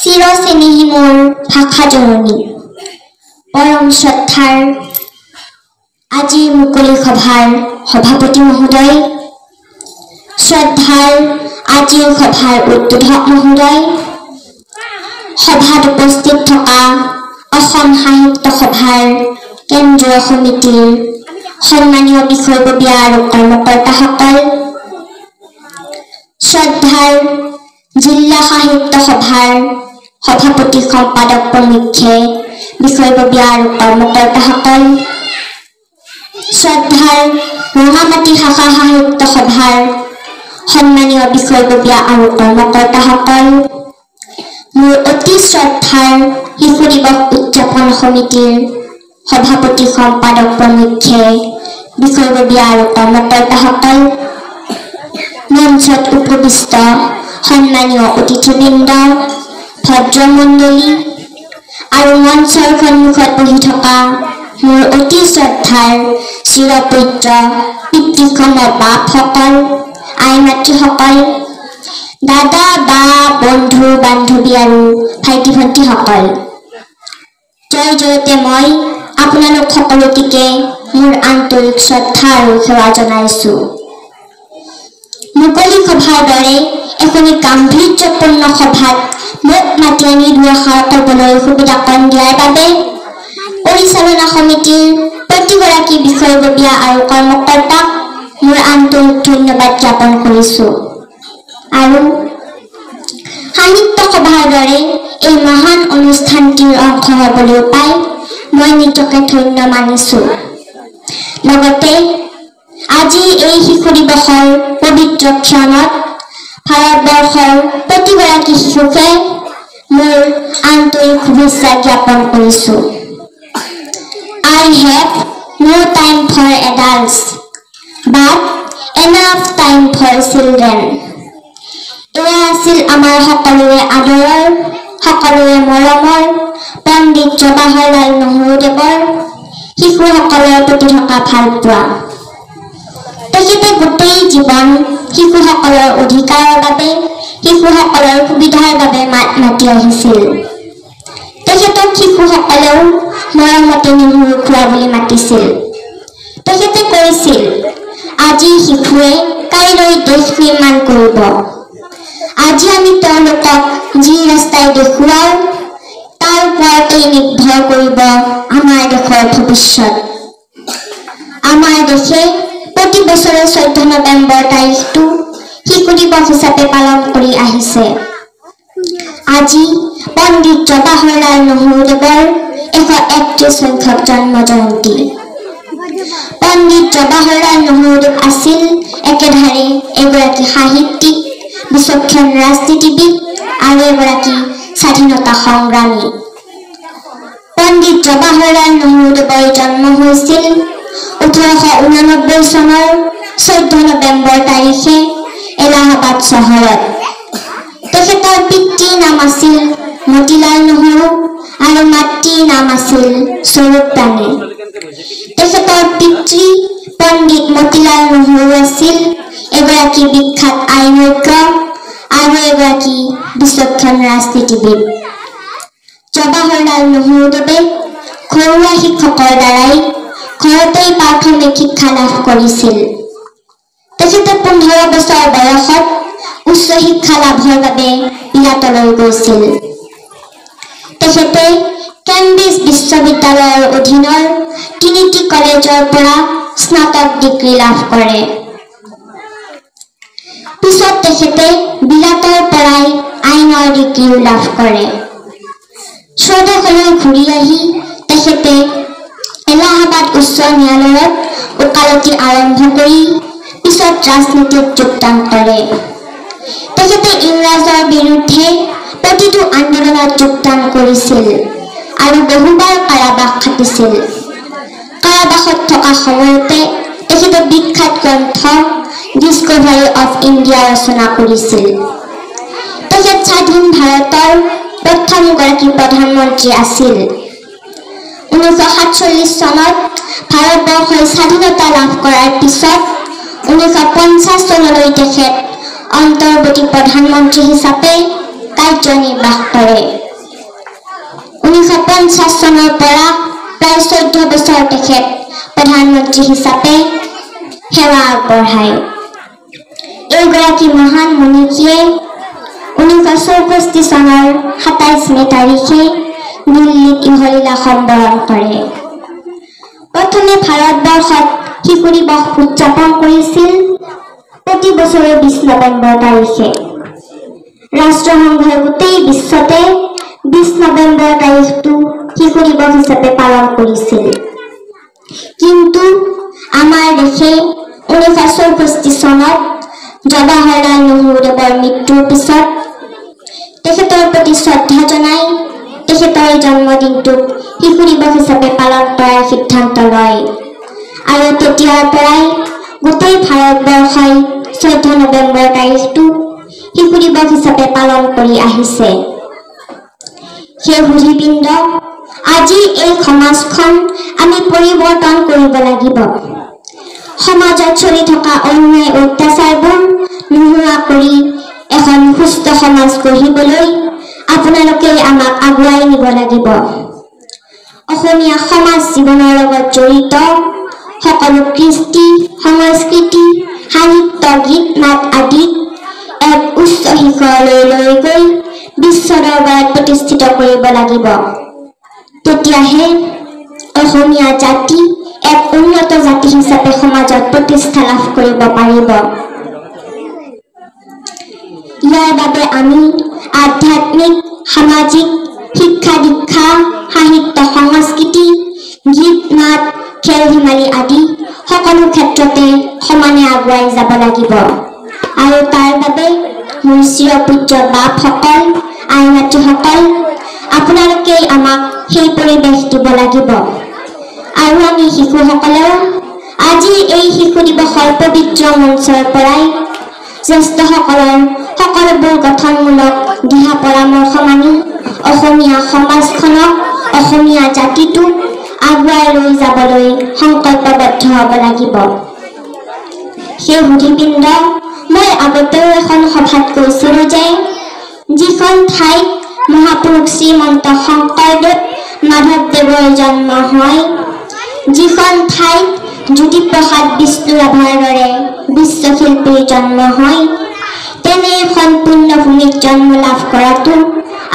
চিৰচেনেহী মোৰ ভাষা জননী পৰম শ্ৰদ্ধাৰ আজিৰ মুকলি সভাৰ সভাপতি মহোদয়, শ্ৰদ্ধাৰ আজিৰ সভাৰ উদ্বোধক মহোদয়, সভাত উপস্থিত থকা অসম সাহিত্য সভাৰ কেন্দ্ৰীয় সমিতিৰ সন্মানীয় বিষয়ববীয়া আৰু কৰ্মকৰ্তাসকল, শ্ৰদ্ধাৰ জিলা সাহিত্য সভাৰ সভাপতি সম্পাদক প্ৰমুখ্যে বিষয়ববীয়া আৰু কৰ্মকৰ্তাসকল, শ্ৰদ্ধাৰ ৰঙামাটি শাখা সাহিত্য সভাৰ সন্মানীয় বিষয়ববীয়া আৰু কৰ্মকৰ্তাসকল, মোৰ অতি শ্ৰদ্ধাৰ শিশু দিৱস উদযাপন সমিতিৰ সভাপতি সম্পাদক প্ৰমুখ্যে বিষয়ববীয়া আৰু কৰ্মকৰ্তাসকল, মঞ্চত উপবিষ্ট সন্মানীয় অতিথিবৃন্দ, ভদ্ৰমণ্ডলী আৰু মঞ্চৰ সন্মুখত বহি থকা মোৰ অতি শ্ৰদ্ধাৰ চিৰপূজ্য পিতৃসম বাপসকল, আই মাতৃসকল, দাদা বা বন্ধু বান্ধৱী আৰু ভাইটি ভণ্টিসকল, জয় জয়তে মই আপোনালোক সকলোটিকে মোৰ আন্তৰিক শ্ৰদ্ধা আৰু সেৱা জনাইছো। মুকলি সভাৰ দৰে এখনি গাম্ভীৰ্যপূৰ্ণ সভাত মোক মাতি আনি দুআষাৰ ক'বলৈ সুবিধা কণ দিয়াৰ বাবে পৰিচালনা সমিতিৰ প্ৰতিগৰাকী বিষয়ববীয়া আৰু কৰ্মকৰ্তাক মোৰ আন্তৰিক ধন্যবাদ জ্ঞাপন কৰিছো। আৰু সাহিত্য সভাৰ দৰে এই মহান অনুষ্ঠানটিৰ অংশ হ'বলৈ পাই মই নিজকে ধন্য মানিছো। লগতে আজি এই শিশু দিৱসৰ পবিত্ৰ ক্ষণত ভাৰতবৰ্ষৰ প্ৰতিগৰাকী শিশুকে মোৰ আন্তৰিক শুভেচ্ছা জ্ঞাপন কৰিছো। I have no time for adults, but enough time for children. এয়া আছিল আমাৰ সকলোৰে আদৰৰ, সকলোৰে মৰমৰ পণ্ডিত জৱাহৰলাল নেহৰুদেৱৰ শিশুসকলৰ প্ৰতি থকা ভালপোৱা। তেখেতে গোটেই জীৱন শিশুসকলৰ অধিকাৰৰ বাবে, শিশুসকলৰ সুবিধাৰ বাবে মাত মাতি আহিছিল। তেখেতক শিশুসকলেও মৰমতে নেহৰু খোৱা বুলি মাতিছিল। তেখেতে কৈছিল, আজি শিশুৱে কাইলৈ দেশ নিৰ্মাণ কৰিব। আজি আমি তেওঁলোকক যি ৰাস্তাই দেখুৱাও তাৰ ওপৰতেই নিৰ্ভৰ কৰিব আমাৰ দেশৰ ভৱিষ্যত। আমাৰ দেশে প্ৰতি বছৰে 14 নৱেম্বৰ তাৰিখটো শিশু দিৱস হিচাপে পালন কৰি আহিছে। আজি পণ্ডিত জৱাহৰলাল নেহৰুদেৱৰ 131 সংখ্যক জন্ম জয়ন্তী। পণ্ডিত জৱাহৰলাল নেহৰুদেৱ আছিল একেধাৰে এগৰাকী সাহিত্যিক, বিচক্ষণ ৰাজনীতিবিদ আৰু এগৰাকী স্বাধীনতা সংগ্ৰামী। পণ্ডিত জৱাহৰলাল নেহৰুদেৱৰ জন্ম হৈছিল 1889 চনৰ 14 নৱেম্বৰ তাৰিখে এলাহাবাদ চহৰত। তেখেতৰ পিতৃৰ নাম আছিল মতিলাল নেহৰু আৰু মাতৃৰ নাম আছিল স্বৰূপ ৰাণী। তেখেতৰ পিতৃ পণ্ডিত মতিলাল নেহৰু আছিল এগৰাকী বিখ্যাত আইনজ্ঞ আৰু এগৰাকী বিচক্ষণ ৰাজনীতিবিদ। জৱাহৰলাল নেহৰুদেৱে ঘৰুৱা শিক্ষকৰ দ্বাৰাই ঘৰতেই প্ৰাথমিক শিক্ষা লাভ কৰিছিল। তেখেতে 15 বছৰ বয়সত উচ্চ শিক্ষা লাভৰ বাবে বিলাতলৈ গৈছিল। তেখেতে কেম্ব্ৰিজ বিশ্ববিদ্যালয়ৰ অধীনৰ ট্ৰিনিটি কলেজৰ পৰা স্নাতক ডিগ্ৰী লাভ কৰে। পিছত তেখেতে বিলাতৰ পৰাই আইনৰ ডিগ্ৰীও লাভ কৰে। স্বদেশলৈ ঘূৰি আহি তেখেতে এলাহাবাদ উচ্চ ন্যায়ালয়ত ওকালতি আৰম্ভ কৰি পিছত ৰাজনীতিত যোগদান কৰে। তেখেতে ইংৰাজৰ বিৰুদ্ধে প্ৰতিটো আন্দোলনত যোগদান কৰিছিল আৰু বহুবাৰ কাৰাবাস খাটিছিল। কাৰাবাসত থকা সময়তে তেখেতে বিখ্যাত গ্ৰন্থ ডিস্কভাৰী অফ ইণ্ডিয়া ৰচনা কৰিছিল। তেখেত স্বাধীন ভাৰতৰ প্ৰথমগৰাকী প্ৰধানমন্ত্ৰী আছিল। 1947 চনত ভাৰতবৰ্ষই স্বাধীনতা লাভ কৰাৰ পিছত 1950 চনলৈ তেখেত অন্তৰ্বৰ্তী প্ৰধানমন্ত্ৰী হিচাপে কাৰ্যনিৰ্বাহ কৰে। 1950 চনৰ পৰা প্ৰায় 14 বছৰ তেখেত প্ৰধানমন্ত্ৰী হিচাপে সেৱা আগবঢ়ায়। এইগৰাকী মহান মনীষীয়ে 1964 চনৰ 27 মে তাৰিখে দিল্লীত ইহলীলা সম্বৰণ কৰে। প্ৰথমে ভাৰতবৰ্ষত শিশু দিৱস উদযাপন কৰিছিল প্ৰতি বছৰে 20 নৱেম্বৰ তাৰিখে। ৰাষ্ট্ৰসংঘই গোটেই বিশ্বতে 20 নৱেম্বৰ তাৰিখটো শিশু দিৱস হিচাপে পালন কৰিছিল। কিন্তু আমাৰ দেশে 1964 চনত জৱাহৰলাল নেহৰুদেৱৰ মৃত্যুৰ পিছত তেখেতৰ প্ৰতি শ্ৰদ্ধা জনাই তেখেতৰ জন্মদিনটোক শিশু দিৱস হিচাপে পালন কৰাৰ সিদ্ধান্ত লয়। আৰু তেতিয়াৰ পৰাই গোটেই ভাৰতবৰ্ষই 14 নৱেম্বৰ তাৰিখটো শিশু দিৱস হিচাপে পালন কৰি আহিছে। সেই সুধীবৃন্দ, আজি এই সমাজখন আমি পৰিৱৰ্তন কৰিব লাগিব। সমাজত চলি থকা অন্যায় অত্যাচাৰবোৰ নোহোৱা কৰি এখন সুস্থ সমাজ গঢ়িবলৈ আপোনালোকে আমাক আগুৱাই নিব লাগিব। অসমীয়া সমাজ জীৱনৰ লগত জড়িত সকলো কৃষ্টি, সংস্কৃতি, সাহিত্য, গীত মাত আদি এক উচ্চ শিখৰলৈ লৈ গৈ বিশ্ব দৰবাৰত প্ৰতিষ্ঠিত কৰিব লাগিব। তেতিয়াহে অসমীয়া জাতি এক উন্নত জাতি হিচাপে সমাজত প্ৰতিষ্ঠা লাভ কৰিব পাৰিব। ইয়াৰ বাবে আমি আধ্যাত্মিক, সামাজিক, শিক্ষা দীক্ষা, সাহিত্য সংস্কৃতি, গীত মাত, খেল ধেমালি আদি সকলো ক্ষেত্ৰতে সমানে আগুৱাই যাব লাগিব। আৰু তাৰ বাবে মোৰ চিৰপূজ্য বাপসকল, আই মাতৃসকল, আপোনালোকেই আমাক সেই পৰিৱেশ দিব লাগিব। আৰু আমি শিশুসকলেও আজি এই শিশু দিৱসৰ পবিত্ৰ মঞ্চৰ পৰাই জ্যেষ্ঠসকলৰ সকলোবোৰ গঠনমূলক দিহা পৰামৰ্শ মানি অসমীয়া সমাজখনক, অসমীয়া জাতিটোক আগুৱাই লৈ যাবলৈ সংকল্পবদ্ধ হ'ব লাগিব। সেই সুধীবৃন্দ, মই আগতেও এখন সভাত কৈছিলোঁ যে যিখন ঠাইত মহাপুৰুষ শ্ৰীমন্ত শংকৰদেৱ মাধৱদেৱৰ জন্ম হয়, যিখন ঠাইত জ্যোতিপ্ৰসাদ বিষ্ণুৰাভাৰ দৰে বিশ্বশিল্পীৰ জন্ম হয়, তেনে এখন পুণ্যভূমিত জন্ম লাভ কৰাটো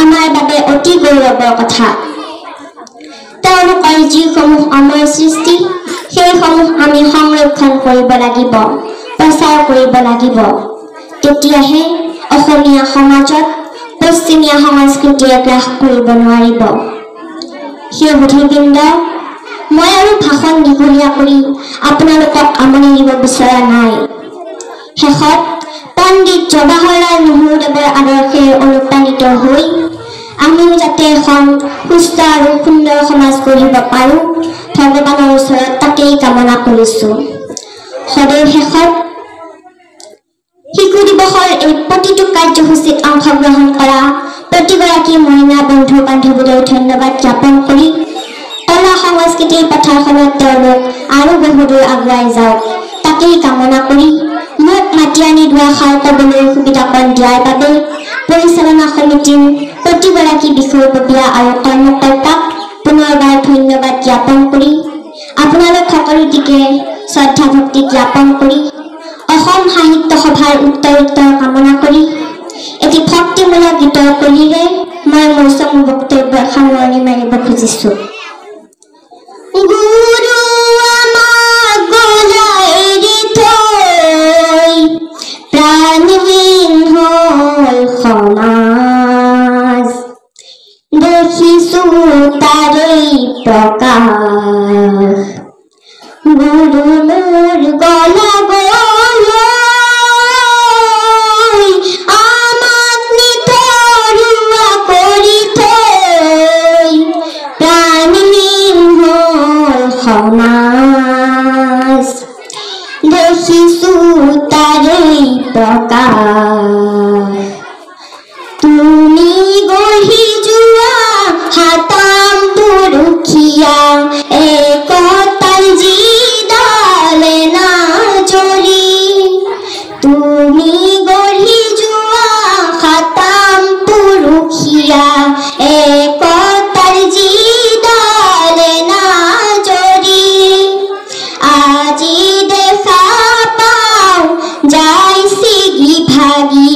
আমাৰ বাবে অতি গৌৰৱৰ কথা। তেওঁলোকৰ যিসমূহ অমৰ সৃষ্টি, সেইসমূহ আমি সংৰক্ষণ কৰিব লাগিব, প্ৰচাৰ কৰিব লাগিব। তেতিয়াহে অসমীয়া সমাজত পশ্চিমীয়া সংস্কৃতিয়ে গ্ৰাস কৰিব নোৱাৰিব। সেই সুধীবৃন্দ, মই আৰু ভাষণ দীঘলীয়া কৰি আপোনালোকক আমনি দিব বিচৰা নাই। শেষত পণ্ডিত জৱাহৰলাল নেহৰুদেৱৰ আদৰ্শে অনুপ্ৰাণিত হৈ আমিও যাতে এখন সুস্থ আৰু সুন্দৰ সমাজ গঢ়িব পাৰোঁ, ভগৱানৰ ওচৰত তাকেই কামনা কৰিছোঁ। সদৌ শেষত শিশু দিৱসৰ এই প্ৰতিটো কাৰ্যসূচীত অংশগ্ৰহণ কৰা প্ৰতিগৰাকী মহিলা বন্ধু বান্ধৱীলৈ ধন্যবাদ জ্ঞাপন কৰি কলা সংস্কৃতিৰ পথাৰখনত তেওঁলোক আৰু বহুদূৰ আগুৱাই যাওক, তাকেই কামনা কৰি মোক মাতি আনি দুআষাৰ ক'বলৈ সুবিধাকণ দিয়াৰ বাবে পৰিচালনা সমিতিৰ প্ৰতিগৰাকী বিষয়ববীয়া আৰু কৰ্মকৰ্তাক পুনৰবাৰ ধন্যবাদ জ্ঞাপন কৰি আপোনালোক সকলোটিকে শ্ৰদ্ধা ভক্তি জ্ঞাপন কৰি অসম সাহিত্য সভাৰ উত্তৰোত্তৰ কামনা কৰি এটি ভক্তিমূলক গীতৰ কলিৰে মই মোৰ চমু বক্তব্য সামৰণি মাৰিব খুজিছোঁ। গুৰু আমাক গলাই দি থৈ প্ৰাণহীন হ'ল সমাজ, দেখিছোঁ তাৰেই প্ৰকাশ। গুৰু মোৰ গলা গলৈ আমাক নিথৰুৱা কৰি থৈ প্ৰাণহীন হ'ল সমাজ, দেখিছোঁ তাৰেই প্ৰকাশ। তুমি গঢ়ি যোৱা হাতাম পুৰুষীয়া এক দিয়া একতাৰ জিদালে না জৰি আজি দেখা পাওঁ যাই ছিগি ভাগি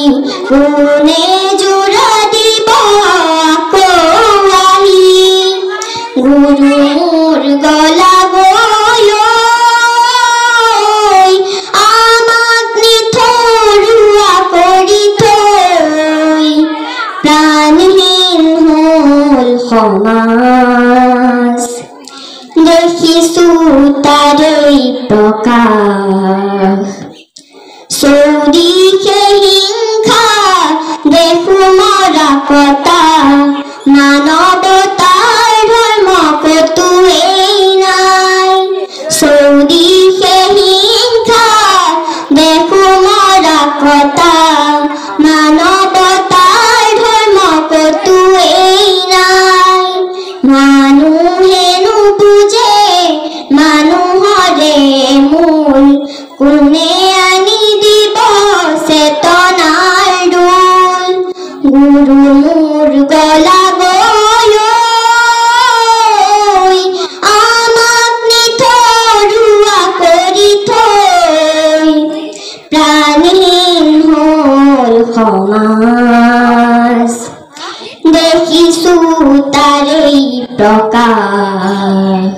কোনে জোৰা দিব আকৌ আহি গুৰুৰ গলা গৈ আমাক নিথৰুৱা কৰি থৈ প্ৰাণহীন হ'ল সমাজ দেখিছো তাৰেই প্ৰকাশ চৌদিশে হিংসা দেখো মৰা কটা মানৱতাৰ ধৰ্ম কতোৱেই নাই চৌদিশে হিংসা দেখো মৰা কটা মানৱতাৰ ধৰ্ম কতোৱেই নাই মানুহে নুবুজে মানুহৰে মূল কোনে আনি দিব চেতনাৰ দোল গুৰু মোৰ গলা গৈ আমাক নিথৰুৱা কৰি থৈ প্ৰাণহীন হ'ল সমাজ দেখিছো তাৰেই প্ৰকাশ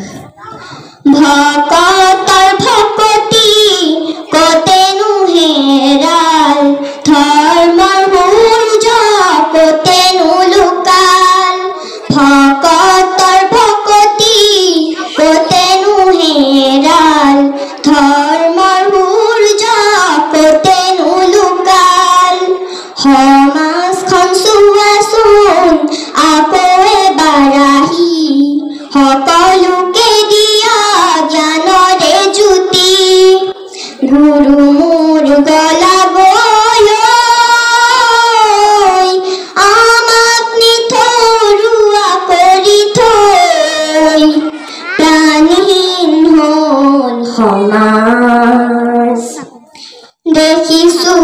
ভকতৰ ভকতি কতেনো হেৰাল ধৰ্মৰ সূৰ্য কতেনো লুকাল ভকতৰ ভকতি কতেনো হেৰাল ধৰ্মৰ সূৰ্য কতেনো লুকাল সমাজখন চোৱাচোন আকৌ এবাৰ আহি সকলোকে দিয়া জ্ঞানৰে জ্যোতি গুৰু মোৰ গলা গৈ আমাক নিথৰুৱা কৰি থৈ প্ৰাণহীন হ'ল সমাজ দেখিছো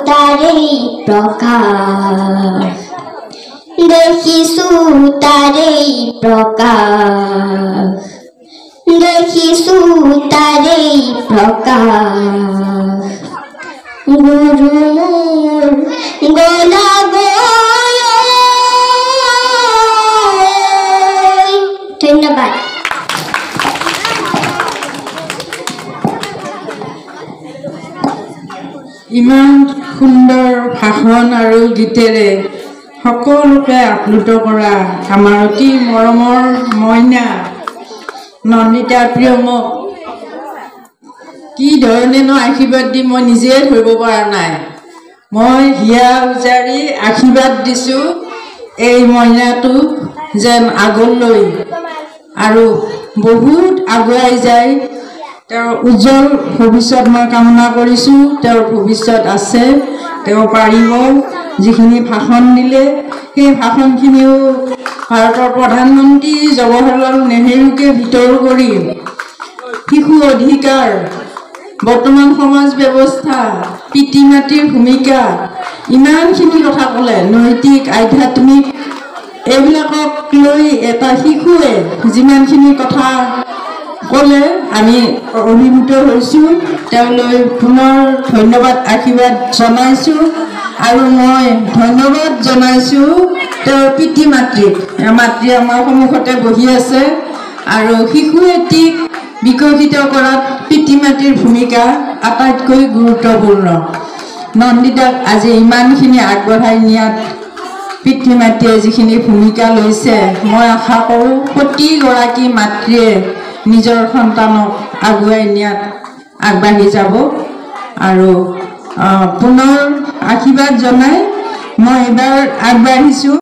তাৰেই প্ৰকাশ দেখিছো তাৰেই প্ৰকাশ দেখিছো তাৰেই প্ৰকাশ গুৰু মোৰ গলা গৈ ধন্যবাদ ইমান সুন্দৰ ভাষণ আৰু গীতেৰে সকলোকে আপ্লুত কৰা আমাৰ অতি মৰমৰ মইনা নন্দিতা প্ৰিয়মক কি ধৰণেনো আশীৰ্বাদ দি মই নিজে ধৰিব পৰা নাই মই হিয়া উজাৰি আশীৰ্বাদ দিছোঁ এই মইনাটো যেন আগলৈ আৰু বহুত আগুৱাই যায় তেওঁৰ উজ্জ্বল ভৱিষ্যত মই কামনা কৰিছোঁ তেওঁৰ ভৱিষ্যত আছে তেওঁ পাৰিব যিখিনি ভাষণ দিলে সেই ভাষণখিনিও ভাৰতৰ প্ৰধানমন্ত্ৰী জৱাহৰলাল নেহৰুকে ভিতৰ কৰি শিশু অধিকাৰ বৰ্তমান সমাজ ব্যৱস্থা পিতৃ মাতৃৰ ভূমিকা ইমানখিনি কথা ক'লে নৈতিক আধ্যাত্মিক এইবিলাকক লৈ এটা শিশুৱে যিমানখিনি কথা ক'লে আমি অভিভূত হৈছোঁ তেওঁলৈ পুনৰ ধন্যবাদ আশীৰ্বাদ জনাইছোঁ আৰু মই ধন্যবাদ জনাইছোঁ তেওঁৰ পিতৃ মাতৃক মাতৃ আমাৰ সন্মুখতে বহি আছে আৰু শিশু এটিক বিকশিত কৰাত পিতৃ মাতৃৰ ভূমিকা আটাইতকৈ গুৰুত্বপূৰ্ণ নন্দিতাক আজি ইমানখিনি আগবঢ়াই নিয়াত পিতৃ মাতৃয়ে যিখিনি ভূমিকা লৈছে মই আশা কৰোঁ প্ৰতিগৰাকী মাতৃয়ে নিজৰ সন্তানক আগুৱাই নিয়াত আগবাঢ়ি যাব আৰু পুনৰ আশীৰ্বাদ জনাই মই এবাৰ আগবাঢ়িছোঁ।